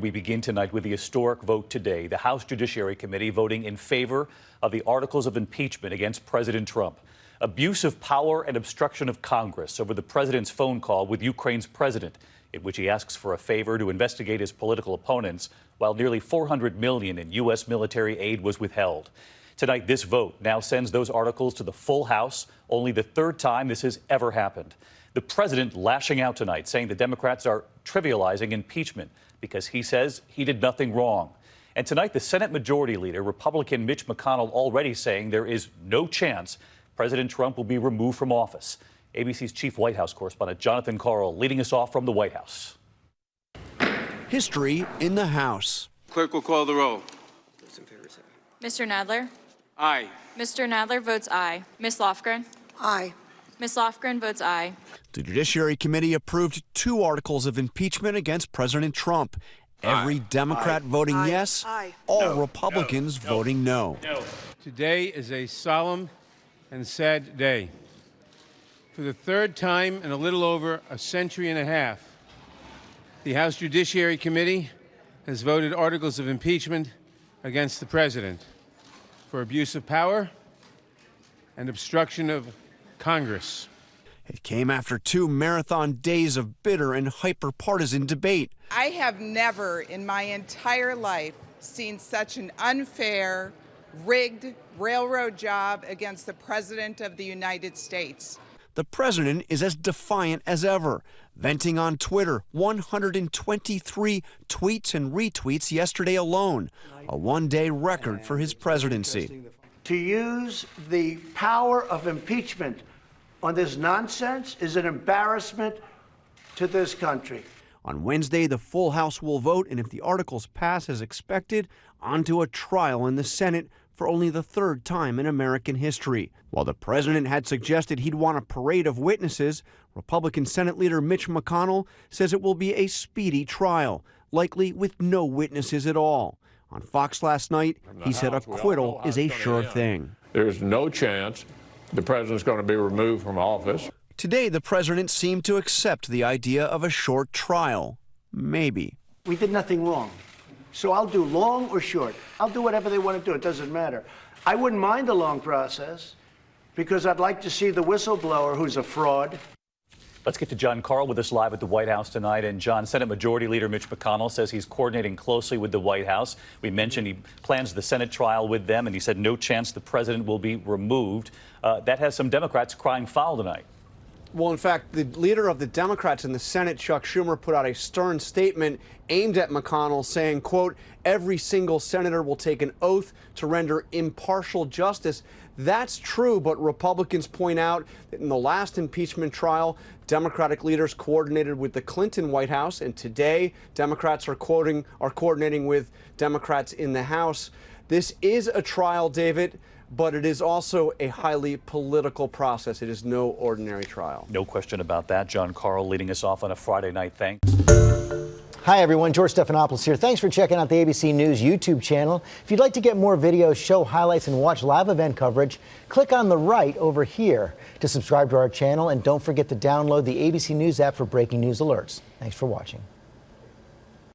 We begin tonight with the historic vote today. The House Judiciary Committee voting in favor of the articles of impeachment against President Trump. Abuse of power and obstruction of Congress over the president's phone call with Ukraine's president, in which he asks for a favor to investigate his political opponents, while nearly $400 million in U.S. military aid was withheld. Tonight, this vote now sends those articles to the full House, only the third time this has ever happened. The president lashing out tonight, saying the Democrats are trivializing impeachment because he says he did nothing wrong. And tonight, the Senate Majority Leader, Republican Mitch McConnell, already saying there is no chance President Trump will be removed from office. ABC's chief White House correspondent Jonathan Karl leading us off from the White House. History in the House. Clerk will call the roll. Mr. Nadler? Aye. Mr. Nadler votes aye. Ms. Lofgren? Aye. Ms. Lofgren votes aye. The Judiciary Committee approved 2 articles of impeachment against President Trump. Every Democrat voting yes, all Republicans voting no. Today is a solemn and sad day. For the third time in a little over a century and a half, the House Judiciary Committee has voted articles of impeachment against the President for abuse of power and obstruction of Congress. It came after 2 marathon days of bitter and hyper-partisan debate. I have never in my entire life seen such an unfair, rigged railroad job against the President of the United States. The president is as defiant as ever, venting on Twitter 123 tweets and retweets yesterday alone, a one-day record for his presidency. To use the power of impeachment on this nonsense is an embarrassment to this country. On Wednesday, the full House will vote, and if the articles pass as expected, onto a trial in the Senate for only the 3rd time in American history. While the president had suggested he'd want a parade of witnesses, Republican Senate Leader Mitch McConnell says it will be a speedy trial, likely with no witnesses at all. On Fox last night, he said acquittal is a sure thing. There's no chance the president's going to be removed from office. Today, the president seemed to accept the idea of a short trial. Maybe. We did nothing wrong. So I'll do long or short. I'll do whatever they want to do. It doesn't matter. I wouldn't mind a long process because I'd like to see the whistleblower who's a fraud. Let's get to John Karl with us live at the White House tonight. And John, Senate Majority Leader Mitch McConnell says he's coordinating closely with the White House. We mentioned he plans the Senate trial with them, and he said no chance the president will be removed. That has some Democrats crying foul tonight. Well, in fact, the leader of the Democrats in the Senate, Chuck Schumer, put out a stern statement aimed at McConnell saying, quote, every single senator will take an oath to render impartial justice. That's true, but Republicans point out that in the last impeachment trial, Democratic leaders coordinated with the Clinton White House, and today Democrats are coordinating with Democrats in the House. This is a trial, David, but it is also a highly political process. It is no ordinary trial. No question about that. John Karl leading us off on a Friday night. Thanks. Hi, everyone. George Stephanopoulos here. Thanks for checking out the ABC News YouTube channel. If you'd like to get more videos, show highlights, and watch live event coverage, click on the right over here to subscribe to our channel. And don't forget to download the ABC News app for breaking news alerts. Thanks for watching.